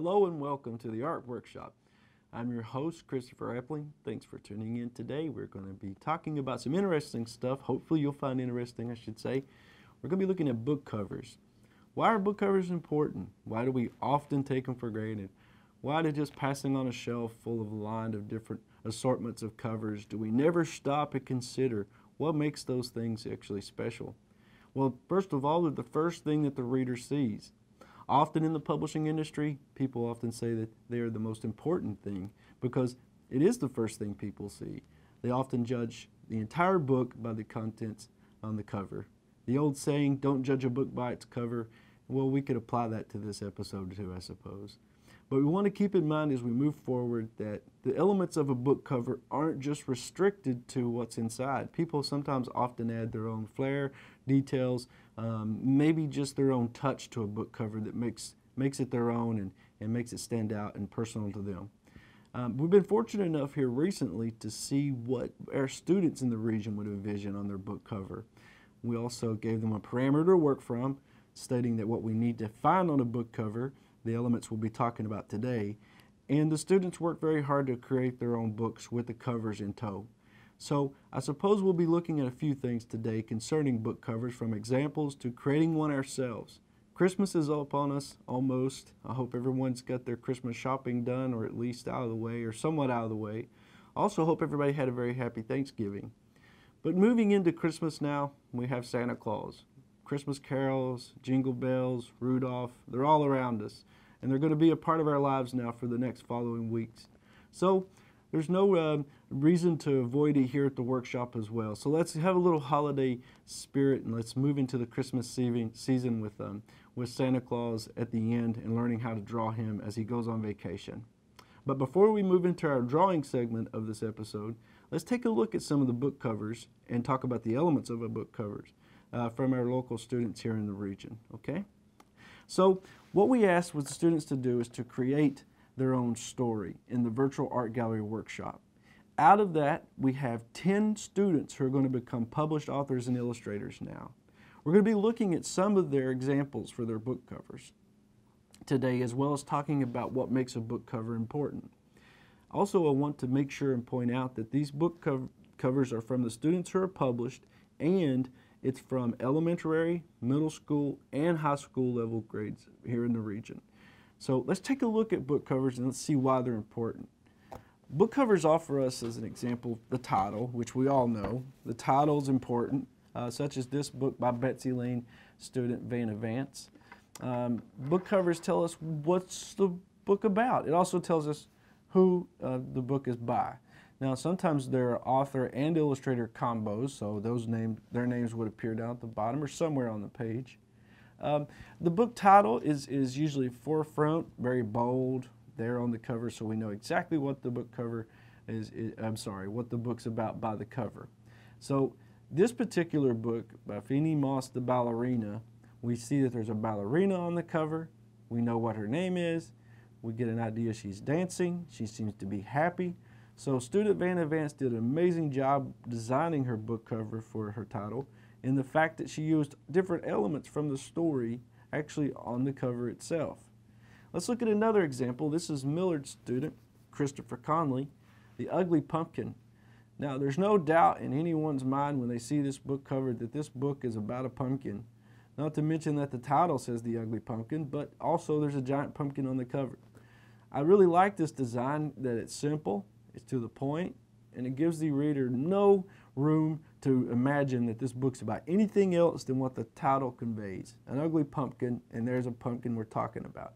Hello and welcome to the Art Workshop. I'm your host, Christopher Epling. Thanks for tuning in today. We're going to be talking about some interesting stuff. Hopefully you'll find interesting, I should say. We're going to be looking at book covers. Why are book covers important? Why do we often take them for granted? Why do just passing on a shelf full of a line of different assortments of covers do we never stop and consider what makes those things actually special? Well, first of all, they're the first thing that the reader sees. Often in the publishing industry, people often say that they are the most important thing because it is the first thing people see. They often judge the entire book by the contents on the cover. The old saying, don't judge a book by its cover, well, we could apply that to this episode too, I suppose. But we want to keep in mind as we move forward that the elements of a book cover aren't just restricted to what's inside. People sometimes often add their own flair, details, maybe just their own touch to a book cover that makes it their own and makes it stand out and personal to them. We've been fortunate enough here recently to see what our students in the region would envision on their book cover. We also gave them a parameter to work from, stating that what we need to find on a book cover, the elements we'll be talking about today, and the students worked very hard to create their own books with the covers in tow. So I suppose we'll be looking at a few things today concerning book covers, from examples to creating one ourselves. Christmas is upon us, almost. I hope everyone's got their Christmas shopping done, or at least out of the way, or somewhat out of the way. Also hope everybody had a very happy Thanksgiving. But moving into Christmas now, we have Santa Claus. Christmas carols, jingle bells, Rudolph, they're all around us. And they're going to be a part of our lives now for the next following weeks. So there's no reason to avoid it here at the workshop as well. So let's have a little holiday spirit and let's move into the Christmas season with Santa Claus at the end and learning how to draw him as he goes on vacation. But before we move into our drawing segment of this episode, let's take a look at some of the book covers and talk about the elements of a book covers from our local students here in the region, okay? So what we asked the students to do is to create their own story in the virtual art gallery workshop. Out of that, we have 10 students who are going to become published authors and illustrators now. We're going to be looking at some of their examples for their book covers today, as well as talking about what makes a book cover important. Also, I want to make sure and point out that these book covers are from the students who are published, and it's from elementary, middle school, and high school level grades here in the region. So let's take a look at book covers and let's see why they're important. Book covers offer us, as an example, the title, which we all know. The title is important, such as this book by Betsy Lane, student Vanna Vance. Book covers tell us what's the book about. It also tells us who the book is by. Now, sometimes there are author and illustrator combos, so their names would appear down at the bottom or somewhere on the page. The book title is usually forefront, very bold, there on the cover, so we know exactly what the book cover what the book's about by the cover. So this particular book by Feeney Moss, the Ballerina, we see that there's a ballerina on the cover. We know what her name is. We get an idea she's dancing. She seems to be happy. So student Vanna Vance did an amazing job designing her book cover for her title, and the fact that she used different elements from the story actually on the cover itself. Let's look at another example. This is Millard's student, Christopher Conley, The Ugly Pumpkin. Now, there's no doubt in anyone's mind when they see this book cover that this book is about a pumpkin. Not to mention that the title says The Ugly Pumpkin, but also there's a giant pumpkin on the cover. I really like this design, that it's simple, it's to the point, and it gives the reader no room to imagine that this book's about anything else than what the title conveys. An ugly pumpkin, and there's a pumpkin we're talking about.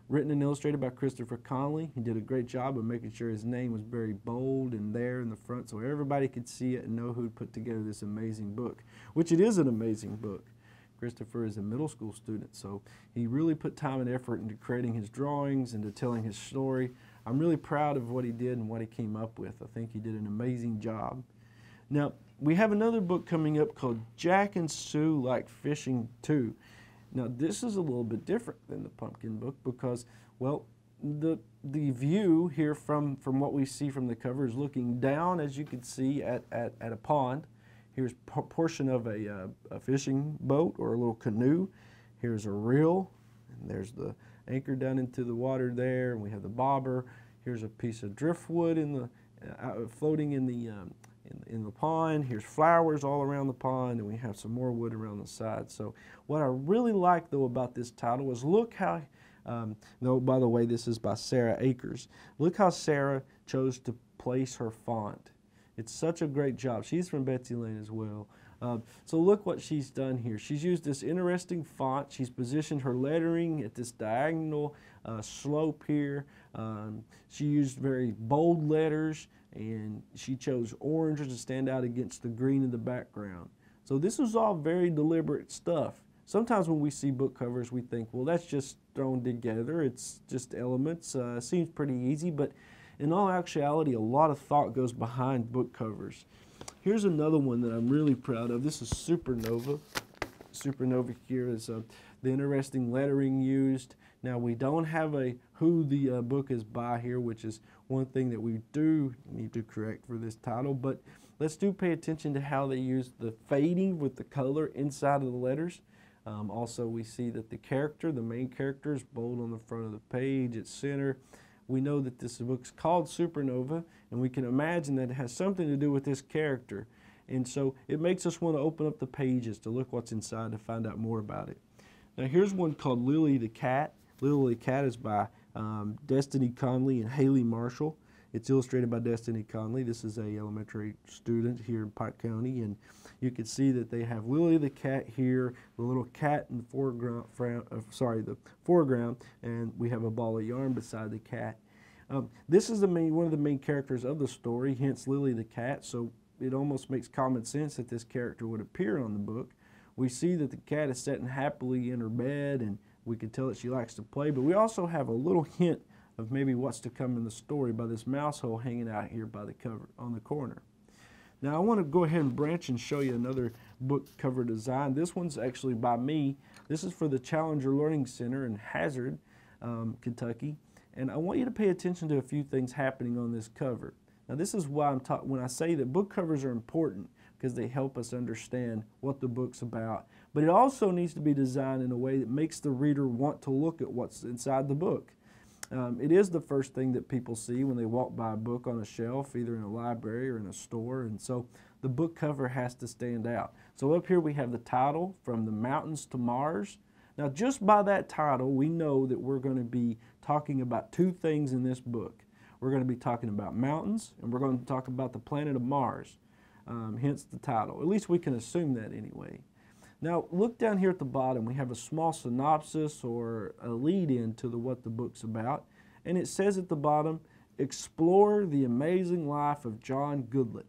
Written and illustrated by Christopher Conley. He did a great job of making sure his name was very bold and there in the front so everybody could see it and know who put together this amazing book, which it is an amazing book. Christopher is a middle school student, so he really put time and effort into creating his drawings and to telling his story. I'm really proud of what he did and what he came up with. I think he did an amazing job. Now, we have another book coming up called Jack and Sue Like Fishing Too. Now, this is a little bit different than the pumpkin book because, well, the view here from what we see from the cover is looking down, as you can see, at a pond. Here's a portion of a fishing boat or a little canoe. Here's a reel, and there's the anchor down into the water there, and we have the bobber. Here's a piece of driftwood in the floating in the pond. Here's flowers all around the pond, and we have some more wood around the side. So what I really like though about this title is look how, no, by the way, this is by Sarah Akers. Look how Sarah chose to place her font. It's such a great job. She's from Betsy Lane as well. So look what she's done here. She's used this interesting font. She's positioned her lettering at this diagonal slope here. She used very bold letters, and she chose orange to stand out against the green in the background. So this is all very deliberate stuff. Sometimes when we see book covers, we think, well, that's just thrown together. It's just elements. Seems pretty easy, but in all actuality, a lot of thought goes behind book covers. Here's another one that I'm really proud of. This is Supernova. Supernova here is the interesting lettering used. Now, we don't have a who the book is by here, which is one thing that we do need to correct for this title, but let's do pay attention to how they use the fading with the color inside of the letters. Also, we see that the character, the main character, is bold on the front of the page, its center. We know that this book's called Supernova, and we can imagine that it has something to do with this character. And so it makes us want to open up the pages to look what's inside to find out more about it. Now here's one called Lily the Cat. Lily the Cat is by Destiny Conley and Haley Marshall. It's illustrated by Destiny Conley. This is a elementary student here in Pike County, and you can see that they have Lily the cat here, the little cat in the foreground, and we have a ball of yarn beside the cat. This is one of the main characters of the story, hence Lily the cat, so it almost makes common sense that this character would appear on the book. We see that the cat is sitting happily in her bed, and we can tell that she likes to play, but we also have a little hint of maybe what's to come in the story by this mouse hole hanging out here by the cover on the corner. Now I want to go ahead and branch and show you another book cover design. This one's actually by me. This is for the Challenger Learning Center in Hazard, Kentucky, and I want you to pay attention to a few things happening on this cover. Now this is why when I say that book covers are important, because they help us understand what the book's about, but it also needs to be designed in a way that makes the reader want to look at what's inside the book. It is the first thing that people see when they walk by a book on a shelf, either in a library or in a store, and so the book cover has to stand out. So up here we have the title, From the Mountains to Mars. Now just by that title, we know that we're going to be talking about two things in this book. We're going to be talking about mountains, and we're going to talk about the planet of Mars, hence the title. At least we can assume that anyway. Now look down here at the bottom. We have a small synopsis or a lead-in to what the book's about, and it says at the bottom, explore the amazing life of John Goodlet.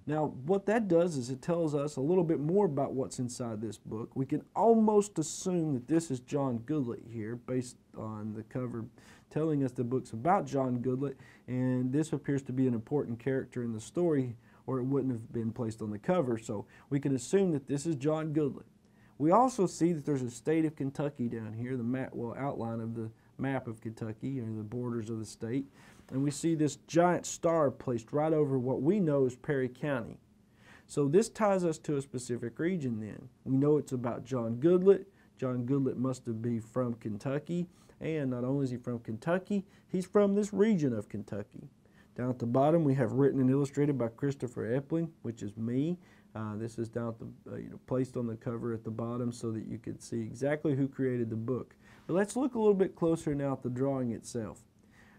Now what that does is it tells us a little bit more about what's inside this book. We can almost assume that this is John Goodlet here based on the cover telling us the book's about John Goodlet, and this appears to be an important character in the story, or it wouldn't have been placed on the cover, so we can assume that this is John Goodlet. We also see that there's a state of Kentucky down here, the map, well, outline of the map of Kentucky, or the borders of the state, and we see this giant star placed right over what we know is Perry County. So this ties us to a specific region then. We know it's about John Goodlet. John Goodlet must have been from Kentucky, and not only is he from Kentucky, he's from this region of Kentucky. Down at the bottom, we have written and illustrated by Christopher Epling, which is me. This is down at the, placed on the cover at the bottom so that you can see exactly who created the book. But let's look a little bit closer now at the drawing itself.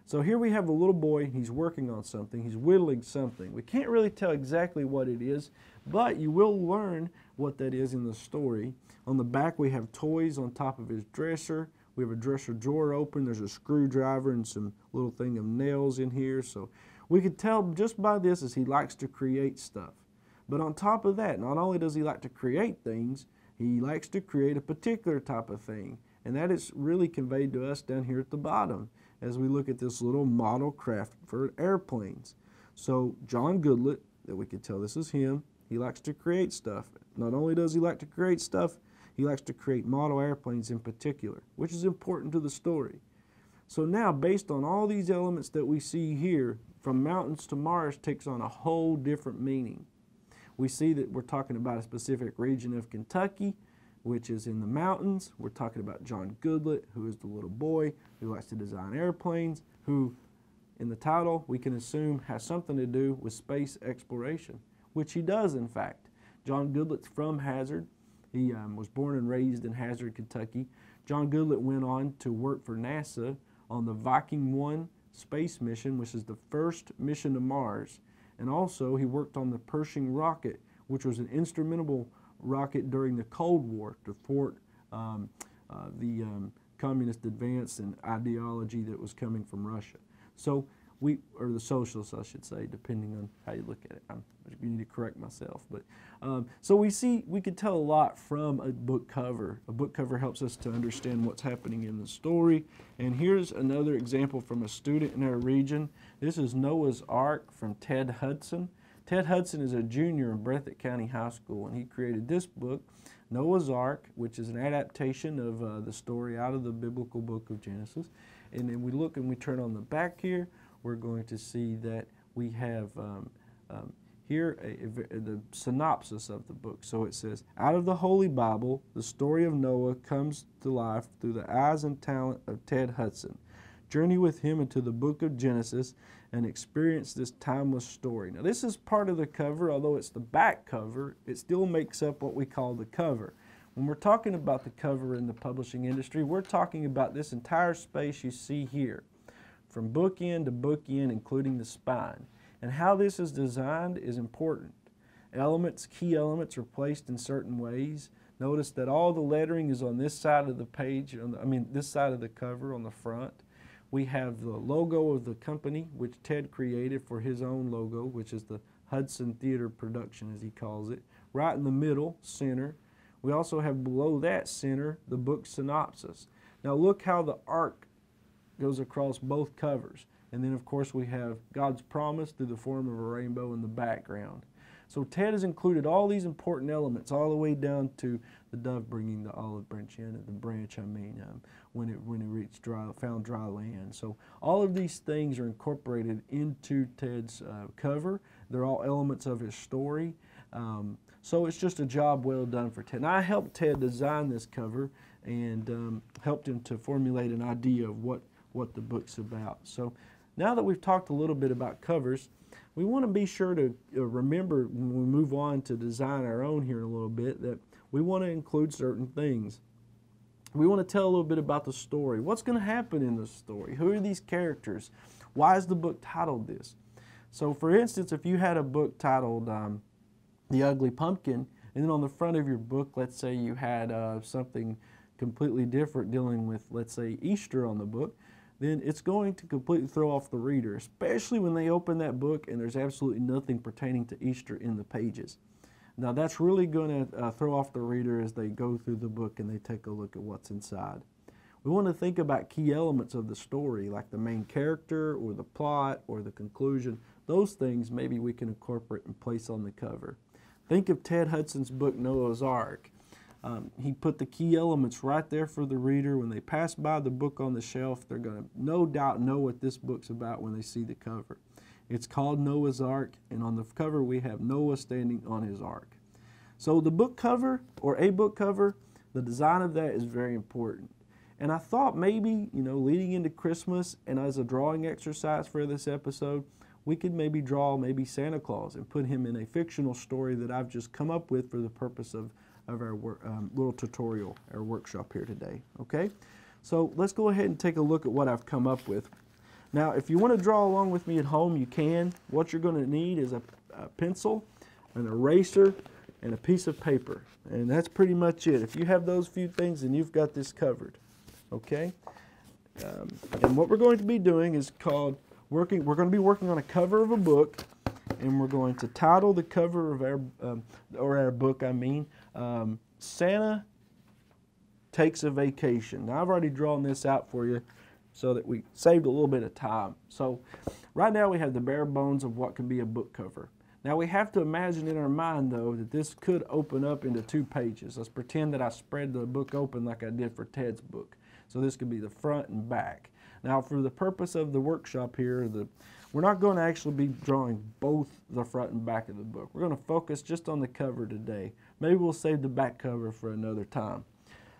So here we have a little boy. He's working on something. He's whittling something. We can't really tell exactly what it is, but you will learn what that is in the story. On the back, we have toys on top of his dresser. We have a dresser drawer open. There's a screwdriver and some little thing of nails in here. So we could tell just by this as he likes to create stuff. But on top of that, not only does he like to create things, he likes to create a particular type of thing. And that is really conveyed to us down here at the bottom as we look at this little model craft for airplanes. So John Goodlet, that we could tell this is him, he likes to create stuff. Not only does he like to create stuff, he likes to create model airplanes in particular, which is important to the story. So now, based on all these elements that we see here, From Mountains to Mars takes on a whole different meaning. We see that we're talking about a specific region of Kentucky. which is in the mountains. We're talking about John Goodlet, who is the little boy who likes to design airplanes, who in the title we can assume has something to do with space exploration, which he does in fact. John Goodlet's from Hazard. He was born and raised in Hazard, Kentucky. John Goodlet went on to work for NASA on the Viking 1 space mission, which is the first mission to Mars. And also he worked on the Pershing rocket, which was an instrumental rocket during the Cold War to thwart the communist advance and ideology that was coming from Russia. So or the socialists, I should say, depending on how you look at it. You need to correct myself. But so we could tell a lot from a book cover. A book cover helps us to understand what's happening in the story. And here's another example from a student in our region. This is Noah's Ark from Ted Hudson. Ted Hudson is a junior in Breathitt County High School, and he created this book, Noah's Ark, which is an adaptation of the story out of the biblical book of Genesis. And then we look and we turn on the back here, we're going to see that we have here the synopsis of the book. So it says, out of the Holy Bible, the story of Noah comes to life through the eyes and talent of Ted Hudson. Journey with him into the book of Genesis and experience this timeless story. Now this is part of the cover, although it's the back cover, it still makes up what we call the cover. When we're talking about the cover in the publishing industry, we're talking about this entire space you see here, from book end to book end, including the spine. And how this is designed is important. Key elements are placed in certain ways. Notice that all the lettering is on this side of the page, this side of the cover on the front. We have the logo of the company, which Ted created for his own logo, which is the Hudson Theater Production, as he calls it. Right in the middle, center. We also have below that center the book synopsis. Now look how the arc goes across both covers. And then of course we have God's promise through the form of a rainbow in the background. So Ted has included all these important elements all the way down to the dove bringing the olive branch in, and the branch, when it found dry land. So all of these things are incorporated into Ted's cover. They're all elements of his story. So it's just a job well done for Ted. And I helped Ted design this cover and helped him to formulate an idea of what the book's about. So now that we've talked a little bit about covers, we want to be sure to remember when we move on to design our own here in a little bit that we want to include certain things. We want to tell a little bit about the story. What's going to happen in the story? Who are these characters? Why is the book titled this? So for instance, if you had a book titled The Ugly Pumpkin, and then on the front of your book, let's say you had something completely different dealing with, let's say, Easter on the book, then it's going to completely throw off the reader, especially when they open that book and there's absolutely nothing pertaining to Easter in the pages. Now that's really going to throw off the reader as they go through the book and they take a look at what's inside. We want to think about key elements of the story, like the main character or the plot or the conclusion. Those things maybe we can incorporate and place on the cover. Think of Ted Hudson's book, Noah's Ark. He put the key elements right there for the reader. When they pass by the book on the shelf, they're going to no doubt know what this book's about when they see the cover. It's called Noah's Ark, and on the cover we have Noah standing on his ark. So the book cover, or a book cover, the design of that is very important. And I thought maybe, leading into Christmas and as a drawing exercise for this episode, we could maybe draw maybe Santa Claus and put him in a fictional story that I've just come up with for the purpose of our little tutorial, our workshop here today, okay? So let's go ahead and take a look at what I've come up with. Now, if you want to draw along with me at home, you can. What you're going to need is a pencil, an eraser, and a piece of paper. And that's pretty much it. If you have those few things, then you've got this covered, okay? And what we're going to be doing is we're going to be working on a cover of a book, and we're going to title the cover of our book, Santa Takes a Vacation. Now, I've already drawn this out for you so that we saved a little bit of time. So right now we have the bare bones of what can be a book cover. Now we have to imagine in our mind, though, that this could open up into 2 pages. Let's pretend that I spread the book open like I did for Ted's book. So this could be the front and back. Now for the purpose of the workshop here, we're not going to actually be drawing both the front and back of the book. We're going to focus just on the cover today. maybe we'll save the back cover for another time.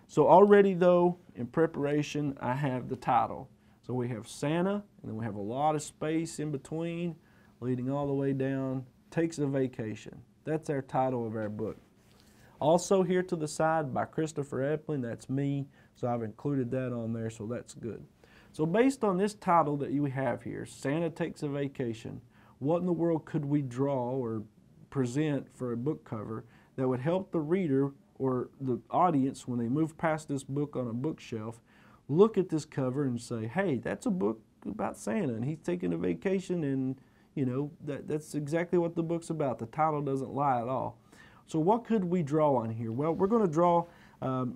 So already though, in preparation, I have the title. So we have Santa, and then we have a lot of space in between, leading all the way down, takes a vacation. That's our title of our book. Also here to the side by Christopher Epling, that's me, so I've included that on there, so that's good. So based on this title that you have here, Santa Takes a Vacation, what in the world could we draw or present for a book cover that would help the reader or the audience when they move past this book on a bookshelf, look at this cover and say, hey, that's a book about Santa and he's taking a vacation, and you know, that's exactly what the book's about. The title doesn't lie at all. So what could we draw on here? Well, we're going to draw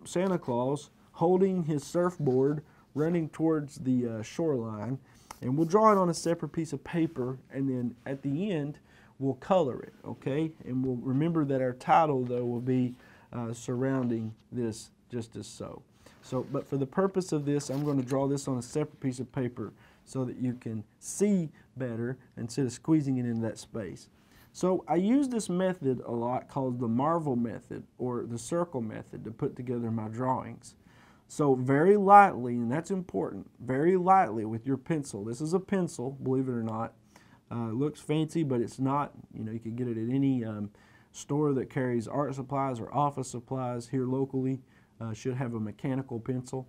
Santa Claus holding his surfboard running towards the shoreline, and we'll draw it on a separate piece of paper, and then at the end we'll color it, okay? And we'll remember that our title though will be surrounding this just as so. But for the purpose of this, I'm going to draw this on a separate piece of paper so that you can see better instead of squeezing it into that space. So I use this method a lot called the Marvel method or the circle method to put together my drawings. So very lightly, and that's important, very lightly with your pencil. This is a pencil, believe it or not. It looks fancy, but it's not. You know, you can get it at any store that carries art supplies or office supplies here locally. Should have a mechanical pencil.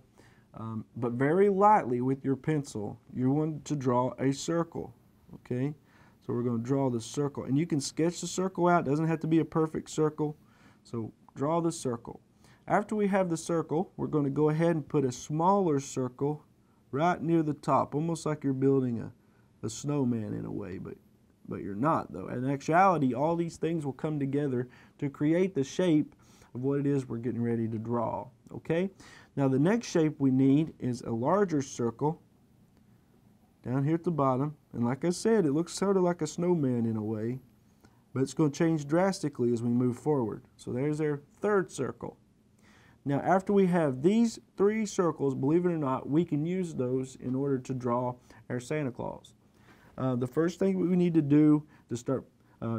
But very lightly with your pencil, you want to draw a circle, okay? So we're going to draw the circle. And you can sketch the circle out. It doesn't have to be a perfect circle. So draw the circle. After we have the circle, we're going to go ahead and put a smaller circle right near the top, almost like you're building a snowman in a way, but you're not though. In actuality, all these things will come together to create the shape of what it is we're getting ready to draw, okay? Now the next shape we need is a larger circle down here at the bottom, and like I said, it looks sort of like a snowman in a way, but it's going to change drastically as we move forward. So there's our third circle. Now after we have these three circles, believe it or not, we can use those in order to draw our Santa Claus. The first thing we need to do to start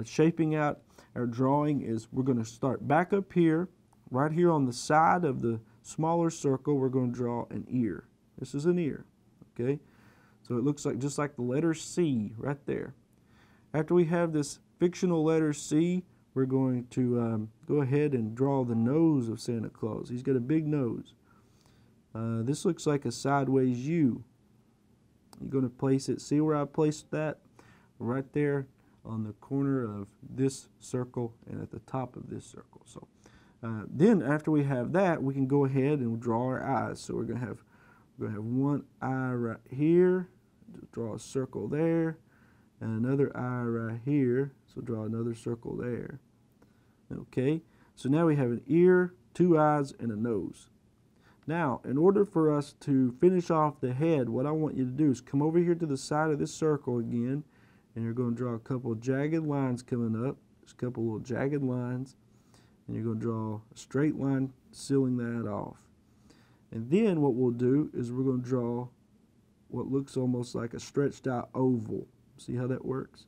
shaping out our drawing is we're going to start back up here, right here on the side of the smaller circle. We're going to draw an ear. This is an ear, okay? So it looks like just like the letter C right there. After we have this fictional letter C, we're going to go ahead and draw the nose of Santa Claus. He's got a big nose. This looks like a sideways U. You're going to place it, see where I placed that? Right there on the corner of this circle and at the top of this circle. So then after we have that, we can go ahead and draw our eyes. So we're going to have one eye right here, draw a circle there, and another eye right here, so draw another circle there. Okay, so now we have an ear, two eyes, and a nose. Now, in order for us to finish off the head, what I want you to do is come over here to the side of this circle again, and you're going to draw a couple of jagged lines coming up, just a couple little jagged lines, and you're going to draw a straight line sealing that off. And then what we'll do is we're going to draw what looks almost like a stretched out oval. See how that works?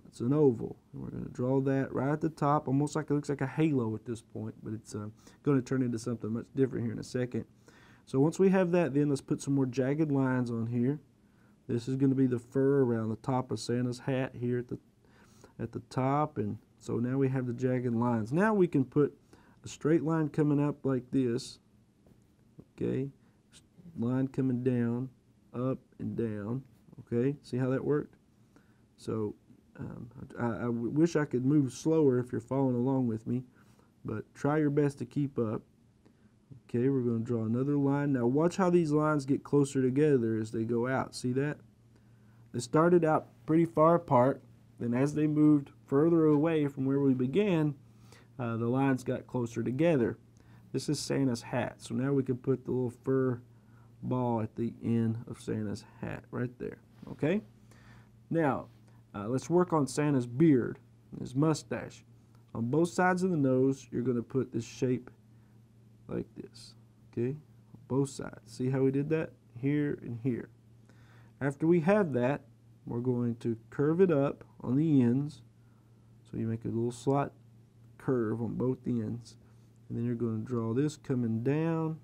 It's an oval. And we're going to draw that right at the top, almost like it looks like a halo at this point, but it's going to turn into something much different here in a second. So once we have that, then let's put some more jagged lines on here. This is going to be the fur around the top of Santa's hat here at the top, and so now we have the jagged lines. Now we can put a straight line coming up like this. Okay, line coming down, up and down. Okay, see how that worked? So I wish I could move slower if you're following along with me, but try your best to keep up. Okay, we're going to draw another line. Now watch how these lines get closer together as they go out. See that? They started out pretty far apart, then as they moved further away from where we began, the lines got closer together. This is Santa's hat, so now we can put the little fur ball at the end of Santa's hat right there. Okay? Now, let's work on Santa's beard, his mustache. On both sides of the nose, you're going to put this shape like this. Okay? Both sides. See how we did that? Here and here. After we have that, we're going to curve it up on the ends. So you make a little slight curve on both ends. And then you're going to draw this coming down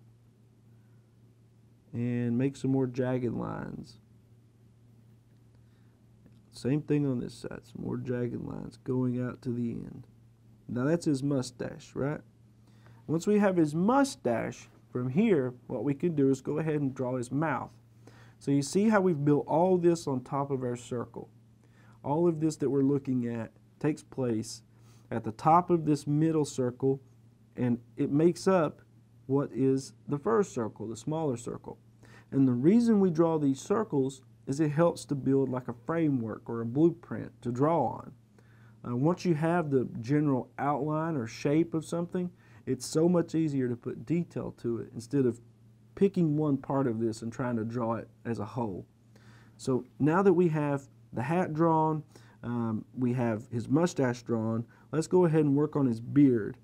and make some more jagged lines. Same thing on this side, some more jagged lines going out to the end. Now that's his mustache, right? Once we have his mustache, from here, what we can do is go ahead and draw his mouth. So you see how we've built all this on top of our circle. All of this that we're looking at takes place at the top of this middle circle, and it makes up what is the first circle, the smaller circle. And the reason we draw these circles is it helps to build like a framework or a blueprint to draw on. Once you have the general outline or shape of something, it's so much easier to put detail to it instead of picking one part of this and trying to draw it as a whole. So now that we have the hat drawn, we have his mustache drawn, let's go ahead and work on his beard.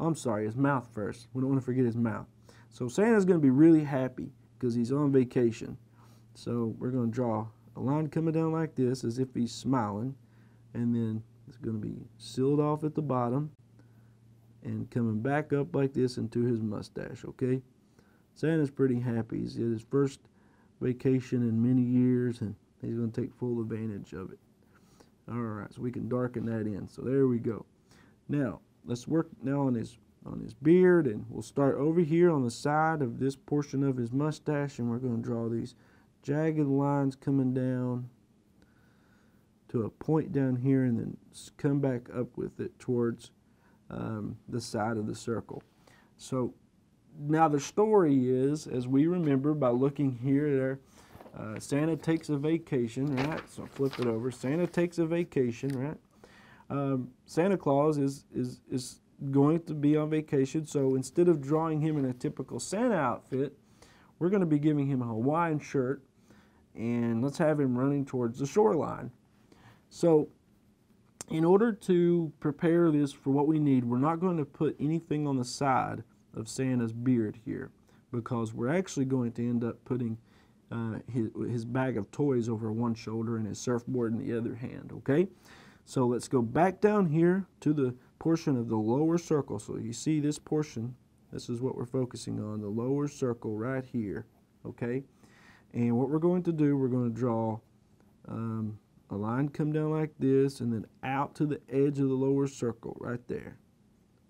I'm sorry, his mouth first. We don't want to forget his mouth. So Santa's going to be really happy because he's on vacation. So we're going to draw a line coming down like this as if he's smiling, and then it's going to be sealed off at the bottom and coming back up like this into his mustache, okay? Santa's pretty happy. He's at his first vacation in many years, and he's going to take full advantage of it. All right, so we can darken that in. So there we go. Now, let's work now on his beard, and we'll start over here on the side of this portion of his mustache, and we're going to draw these jagged lines coming down to a point down here, and then come back up with it towards the side of the circle. So now the story is, as we remember by looking here, Santa takes a vacation, right? So flip it over. Santa takes a vacation, right? Santa Claus is going to be on vacation, so instead of drawing him in a typical Santa outfit, we're going to be giving him a Hawaiian shirt, and let's have him running towards the shoreline. So in order to prepare this for what we need, we're not going to put anything on the side of Santa's beard here, because we're actually going to end up putting his bag of toys over one shoulder and his surfboard in the other hand, okay? So let's go back down here to the portion of the lower circle. So you see this portion, this is what we're focusing on, the lower circle right here, okay? And what we're going to do, we're going to draw a line come down like this and then out to the edge of the lower circle right there,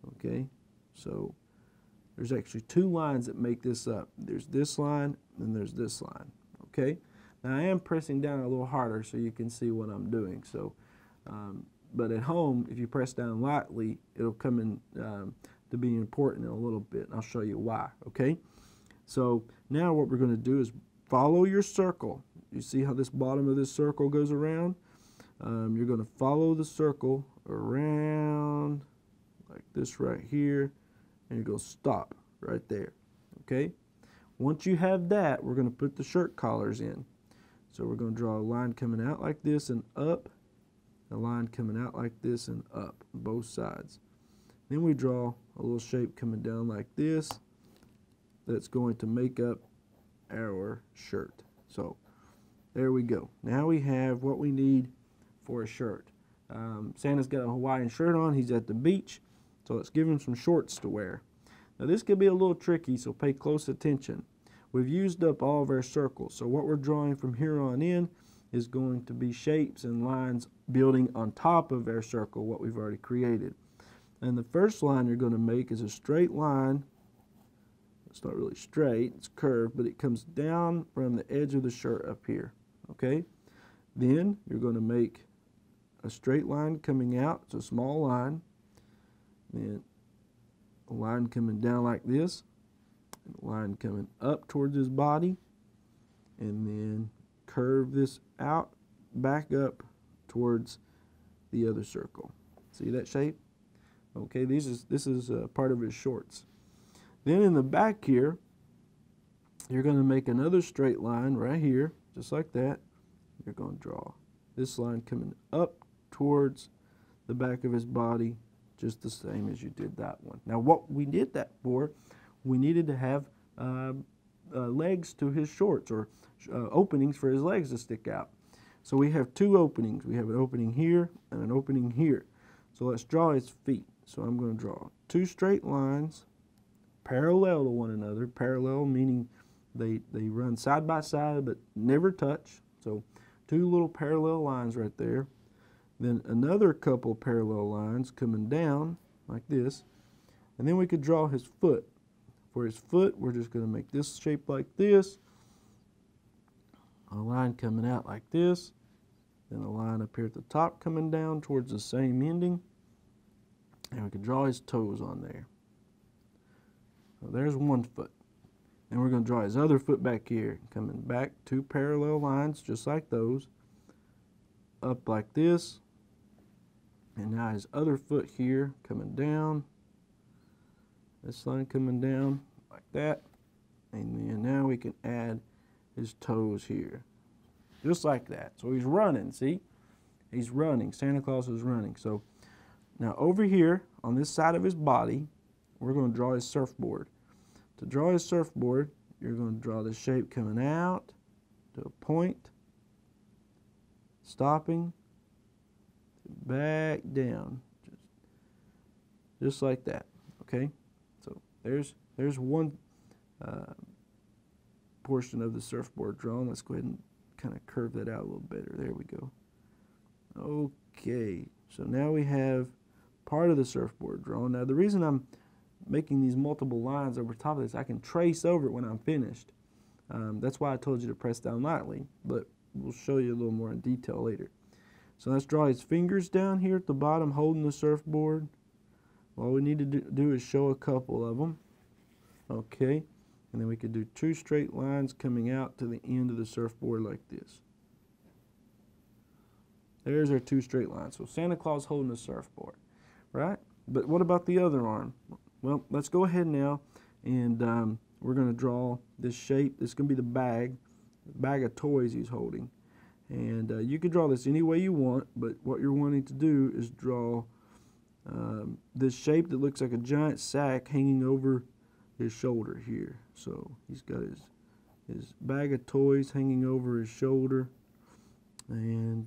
okay? So there's actually two lines that make this up. There's this line and there's this line, okay? Now I am pressing down a little harder so you can see what I'm doing. So, but at home, if you press down lightly, it'll come in to be important in a little bit. And I'll show you why, okay? So now what we're going to do is follow your circle. You see how this bottom of this circle goes around? You're going to follow the circle around like this right here, and you're going to stop right there, okay? Once you have that, we're going to put the shirt collars in. So we're going to draw a line coming out like this and up, a line coming out like this and up, both sides. Then we draw a little shape coming down like this that's going to make up our shirt. So there we go. Now we have what we need for a shirt. Santa's got a Hawaiian shirt on. He's at the beach, so let's give him some shorts to wear. Now this could be a little tricky, so pay close attention. We've used up all of our circles, so what we're drawing from here on in is going to be shapes and lines building on top of our circle, what we've already created. And the first line you're going to make is a straight line. It's not really straight, it's curved, but it comes down from the edge of the shirt up here, okay? Then you're going to make a straight line coming out, it's a small line, then a line coming down like this, and a line coming up towards his body, and then curve this out, back up towards the other circle. See that shape? Okay, this is part of his shorts. Then in the back here, you're going to make another straight line right here, just like that. You're going to draw this line coming up towards the back of his body, just the same as you did that one. Now what we did that for, we needed to have legs to his shorts, or openings for his legs to stick out. So we have two openings. We have an opening here and an opening here. So let's draw his feet. So I'm going to draw 2 straight lines parallel to one another. Parallel meaning they run side by side but never touch. So 2 little parallel lines right there. Then another couple parallel lines coming down like this. And then we could draw his foot. For his foot, we're just going to make this shape like this. A line coming out like this. Then a line up here at the top coming down towards the same ending. And we could draw his toes on there. So there's one foot. And we're going to draw his other foot back here. Coming back 2 parallel lines just like those. Up like this. And now his other foot here coming down. This line coming down like that. And then now we can add his toes here. Just like that. So he's running, see? He's running. Santa Claus is running. So now over here on this side of his body, we're going to draw his surfboard. To draw his surfboard, you're going to draw the shape coming out to a point, stopping, back down, just like that. Okay, so there's one portion of the surfboard drawn. Let's go ahead and kind of curve that out a little better. There we go. Okay, so now we have part of the surfboard drawn. Now the reason I'm making these multiple lines over top of this, I can trace over it when I'm finished. That's why I told you to press down lightly, but we'll show you a little more in detail later. So let's draw his fingers down here at the bottom holding the surfboard. All we need to do is show a couple of them. Okay, and then we could do 2 straight lines coming out to the end of the surfboard like this. There's our 2 straight lines. So Santa Claus holding the surfboard, right? But what about the other arm? Well, let's go ahead now and we're going to draw this shape. This is going to be the bag of toys he's holding. And you can draw this any way you want, but what you're wanting to do is draw this shape that looks like a giant sack hanging over his shoulder here. So he's got his bag of toys hanging over his shoulder. And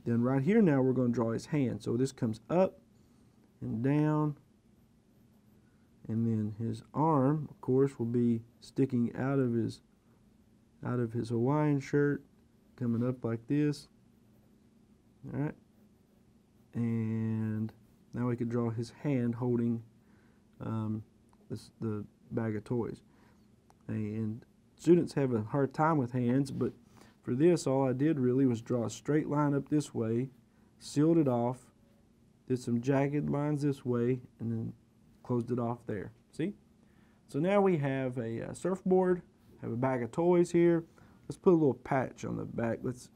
then right here now we're going to draw his hand. So this comes up and down. And then his arm, of course, will be sticking out of his Hawaiian shirt, coming up like this. All right. And now we could draw his hand holding the bag of toys. And students have a hard time with hands, but for this, all I did really was draw a straight line up this way, sealed it off, did some jagged lines this way, and then closed it off there. See? So now we have a surfboard, have a bag of toys here. Let's put a little patch on the back. Let's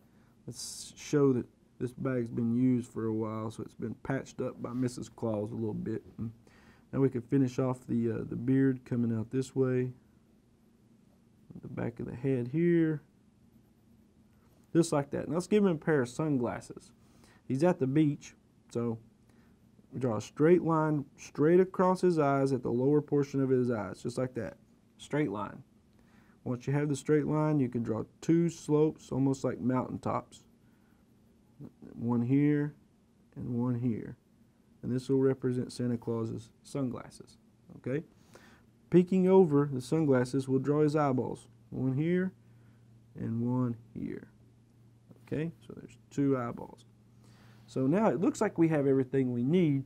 show that this bag's been used for a while, so it's been patched up by Mrs. Claus a little bit. And now we can finish off the beard coming out this way, the back of the head here, just like that. Now let's give him a pair of sunglasses. He's at the beach, so we draw a straight line straight across his eyes at the lower portion of his eyes, just like that. Straight line. Once you have the straight line, you can draw 2 slopes, almost like mountaintops. One here and one here. And this will represent Santa Claus's sunglasses. Okay? Peeking over the sunglasses, we'll draw his eyeballs. One here and one here. Okay? So there's 2 eyeballs. So now it looks like we have everything we need,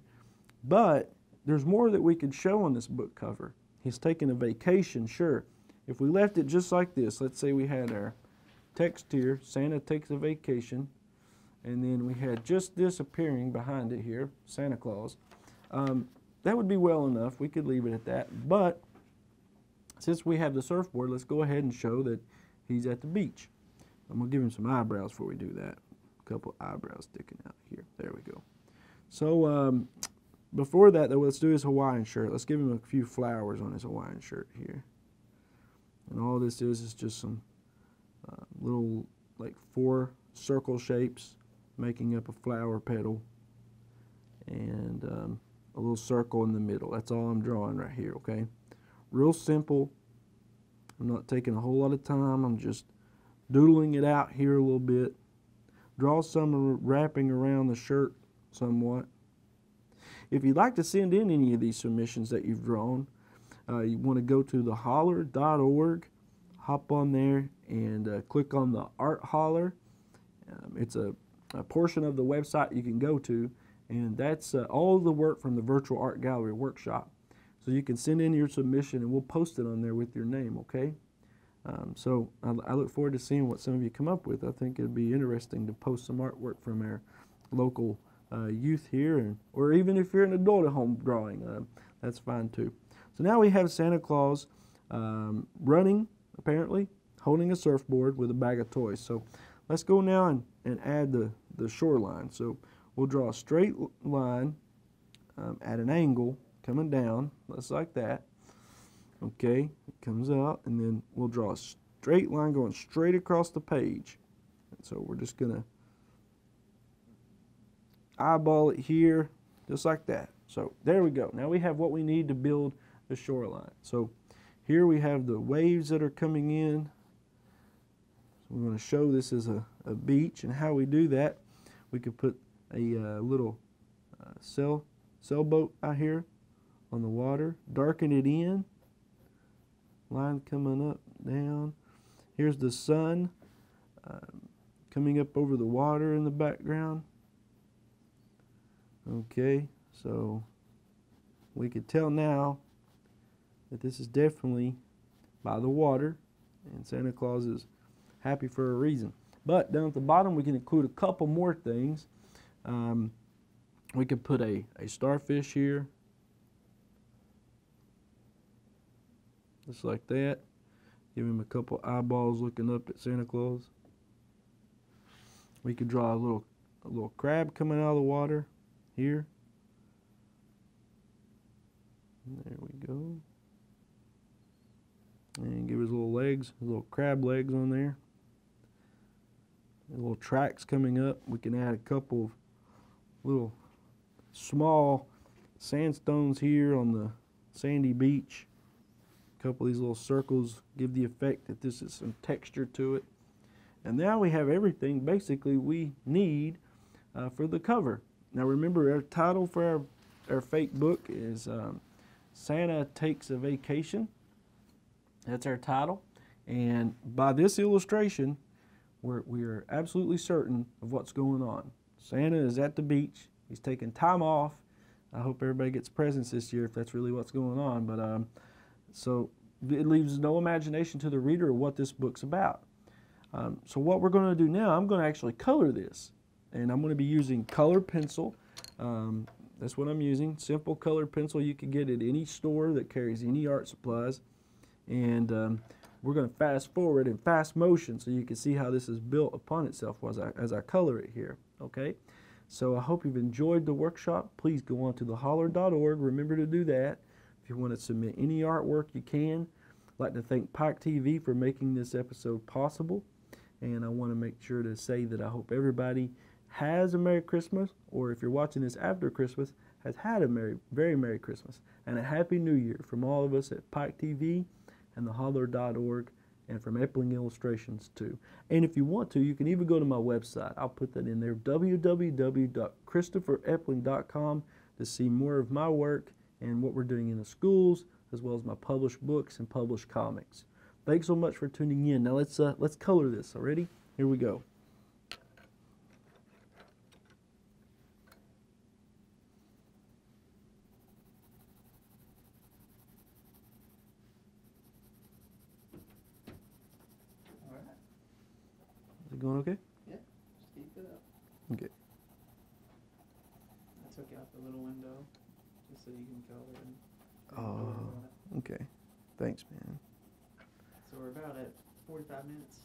but there's more that we could show on this book cover. He's taking a vacation, sure. If we left it just like this, let's say we had our text here, Santa takes a vacation, and then we had just this appearing behind it here, Santa Claus. That would be well enough. We could leave it at that. But since we have the surfboard, let's go ahead and show that he's at the beach. I'm going to give him some eyebrows before we do that. A couple eyebrows sticking out here. There we go. So before that, though, let's do his Hawaiian shirt. Let's give him a few flowers on his Hawaiian shirt here. And all this is just some little, like 4 circle shapes making up a flower petal. And a little circle in the middle. That's all I'm drawing right here, okay? Real simple. I'm not taking a whole lot of time. I'm just doodling it out here a little bit. Draw some wrapping around the shirt somewhat. if you'd like to send in any of these submissions that you've drawn, you want to go to theholler.org, hop on there and click on the Art Holler. It's a portion of the website you can go to, and that's all the work from the Virtual Art Gallery workshop. So you can send in your submission and we'll post it on there with your name, okay? So I look forward to seeing what some of you come up with. I think it'd be interesting to post some artwork from our local youth here, or even if you're an adult at home drawing, that's fine too. So now we have Santa Claus running, apparently, holding a surfboard with a bag of toys. So let's go now and add the shoreline. So we'll draw a straight line at an angle coming down, just like that. Okay, it comes out, and then we'll draw a straight line going straight across the page. And so we're just gonna eyeball it here, just like that. So there we go. Now we have what we need to build the shoreline. So here we have the waves that are coming in. So we're going to show this as a beach, and how we do that, we could put a little sailboat out here on the water, darken it in, line coming up, down. Here's the sun coming up over the water in the background. Okay, so we could tell now that this is definitely by the water, and Santa Claus is happy for a reason. But down at the bottom we can include a couple more things. We could put a starfish here, just like that. Give him a couple eyeballs looking up at Santa Claus. We could draw a little crab coming out of the water here. There we go. And give his little legs, his little crab legs on there. Little tracks coming up. We can add a couple of little small sandstones here on the sandy beach. A couple of these little circles give the effect that this is some texture to it. And now we have everything basically we need for the cover. Now remember, our title for our fake book is Santa Takes a Vacation. That's our title. And by this illustration, we are absolutely certain of what's going on. Santa is at the beach. He's taking time off. I hope everybody gets presents this year if that's really what's going on. But so it leaves no imagination to the reader of what this book's about. So what we're going to do now, I'm going to actually color this. And I'm going to be using colored pencil. That's what I'm using. Simple colored pencil you can get at any store that carries any art supplies. And we're going to fast forward in fast motion so you can see how this is built upon itself as I color it here. Okay? So I hope you've enjoyed the workshop. Please go on to theholler.org. Remember to do that. If you want to submit any artwork, you can. I'd like to thank Pike TV for making this episode possible. And I want to make sure to say that I hope everybody has a Merry Christmas, or if you're watching this after Christmas, has had a very Merry Christmas and a Happy New Year from all of us at Pike TV and theholler.org, and from Epling Illustrations too. And if you want to, you can even go to my website. I'll put that in there, www.christopherepling.com, to see more of my work and what we're doing in the schools, as well as my published books and published comics. Thanks so much for tuning in. Now let's color this. Already? Here we go. Is it going okay? Yeah, just keep it up. Okay. I took out the little window just so you can color and Oh, okay. Thanks, man. So we're about at 45 minutes.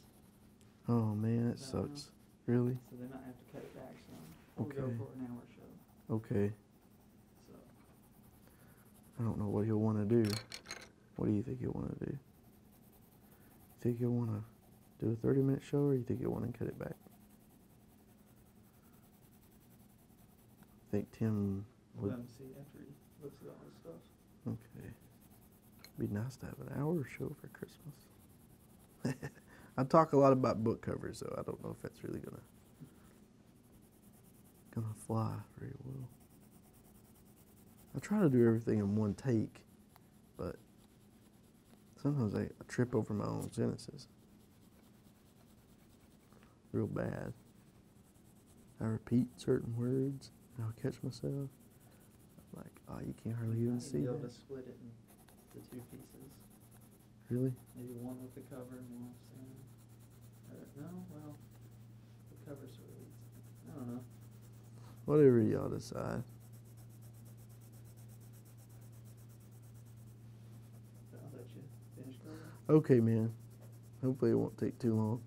Oh, man, that sucks. Really? So they might have to cut it back some. We'll go Okay. for an hour show. Okay. So I don't know what he'll want to do. What do you think he'll want to do? Think he'll want to do a 30-minute show, or you think he'll want to cut it back? I think Tim we'll would. let him see after he looks at all his stuff. Okay. Be nice to have an hour show for Christmas. I talk a lot about book covers, though. I don't know if that's really gonna fly very well. I try to do everything in one take, but sometimes I trip over my own sentences. Real bad. I repeat certain words, and I'll catch myself. I'm like, oh, you can't hardly even see Be able that. to split it into two pieces. Really? Maybe one with the cover and one with sound. Or, no, well, the cover sort of leads. I don't know. Whatever y'all decide. I'll let you finish going. Okay, man. Hopefully it won't take too long.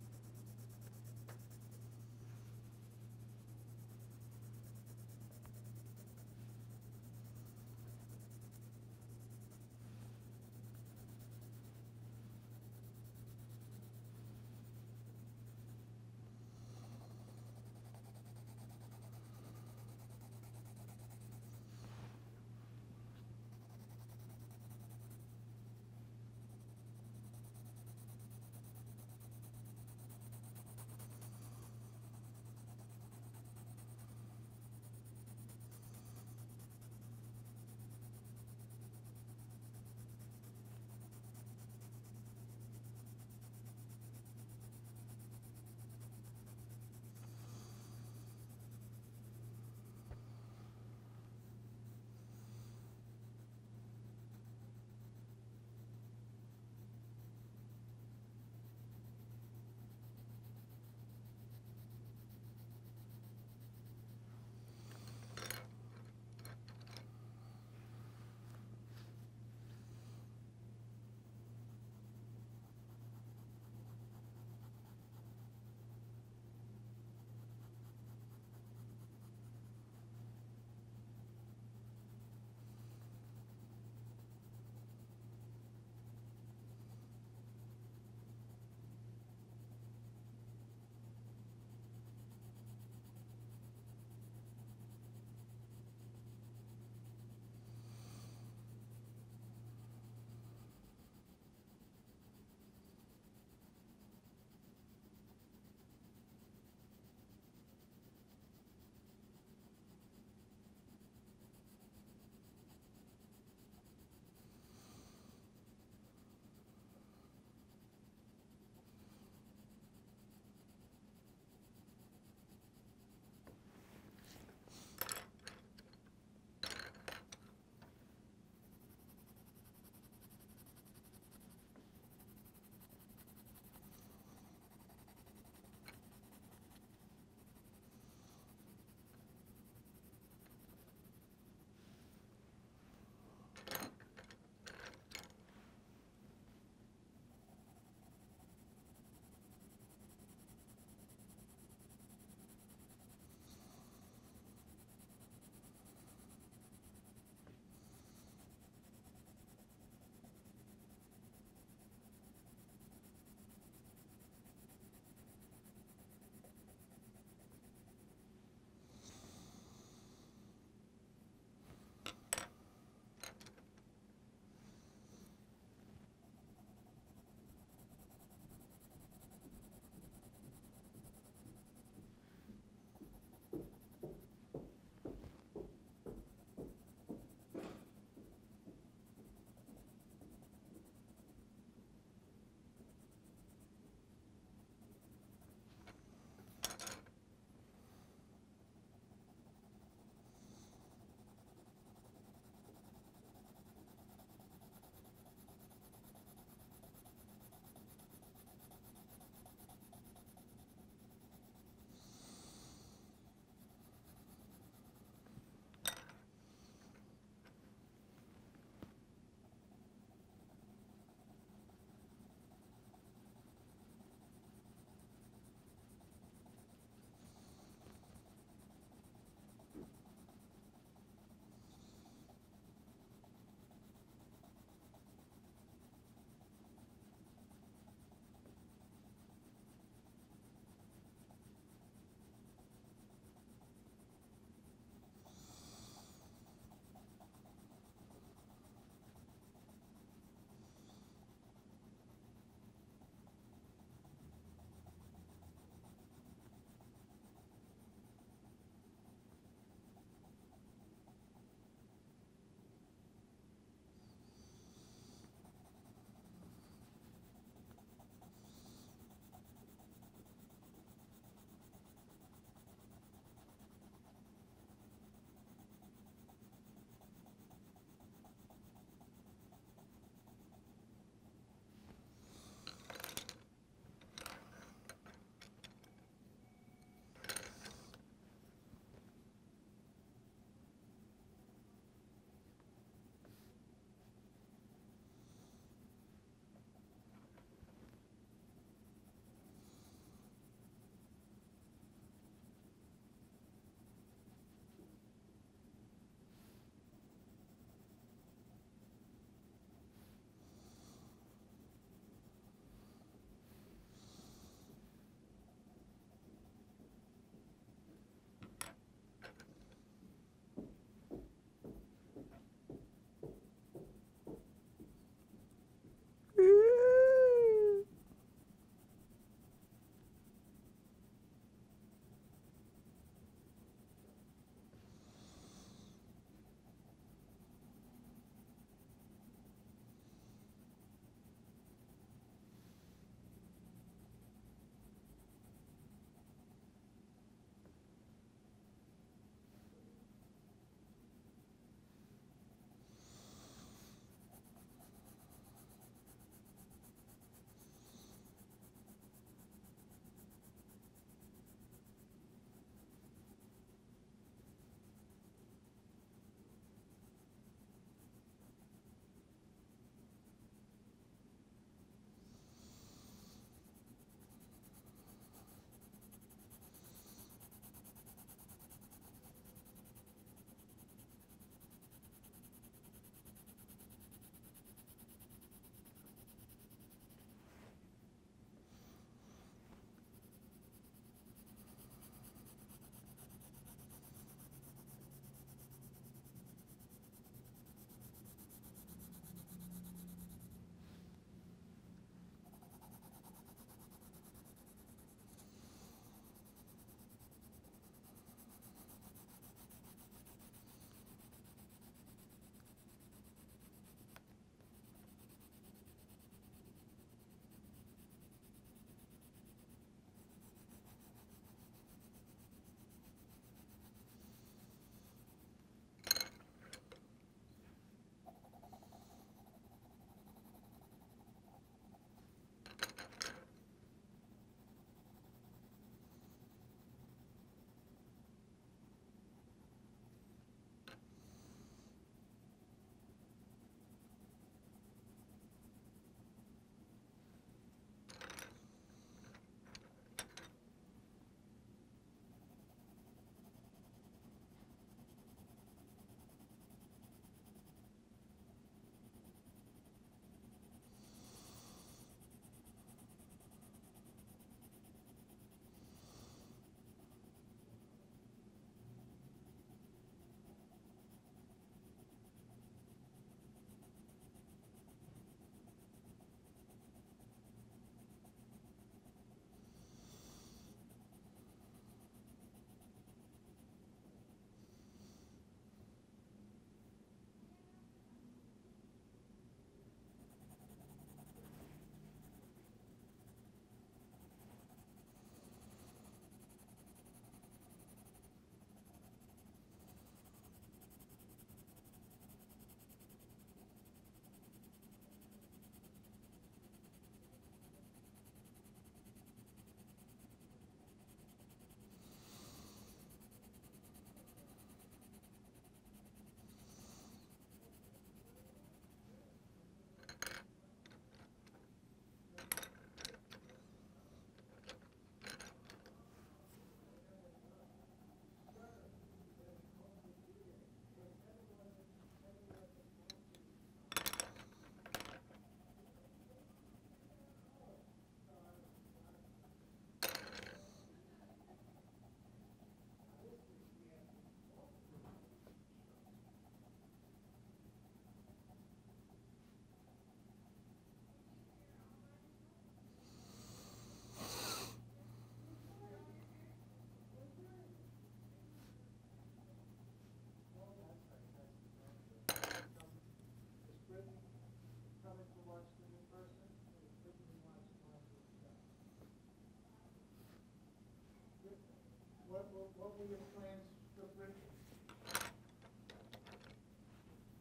what were your plans for bridge?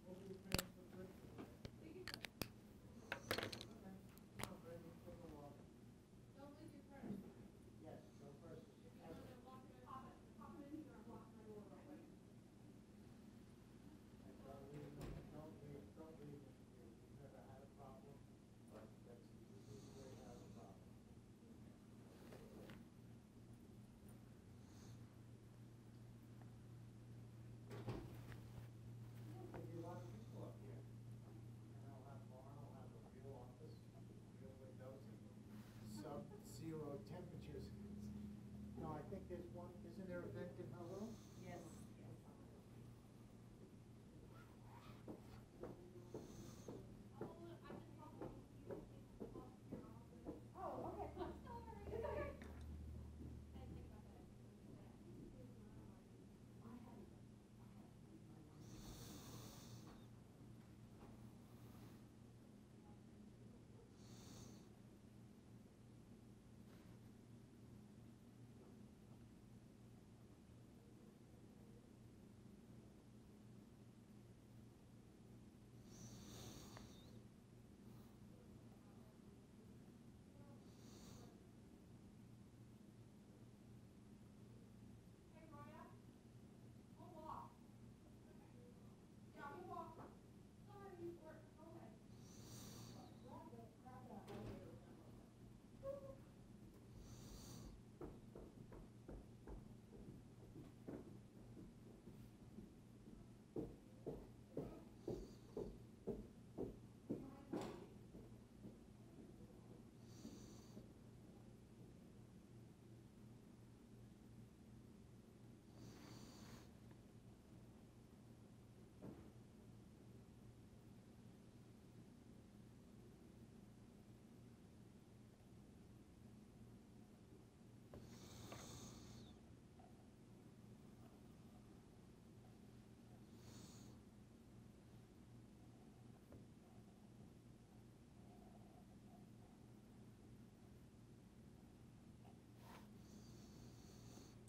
What were your plans for bridge? Okay. Come on, Brandon, take a walk. Yes, go first. Don't leave. You've never had a problem, but that's usually the way to have a problem. There'll be a lot of people up here. And I'll have a real office, real windows, and sub-zero temperatures. No, I think there's one, isn't there a vent in her room? Yes.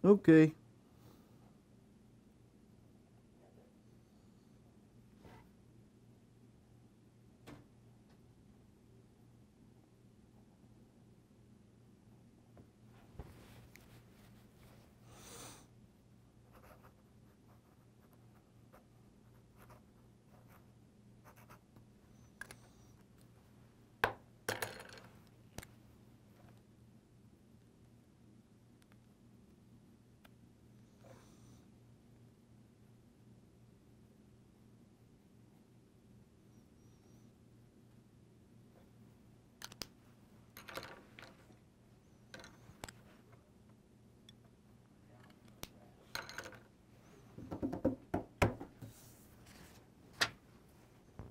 Okay.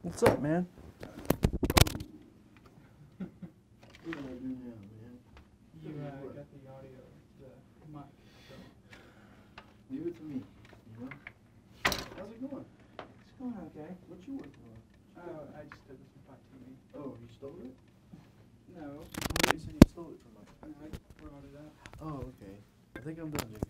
What's up, man? What do I do now, man? You got the audio, the mic. So. Leave it to me, you know? How's it going? It's going okay. What you working on? Oh, I just did this one TV. Oh, you stole it? No, You said you stole it from my... I brought it up. Oh, okay. I think I'm done, Jacob.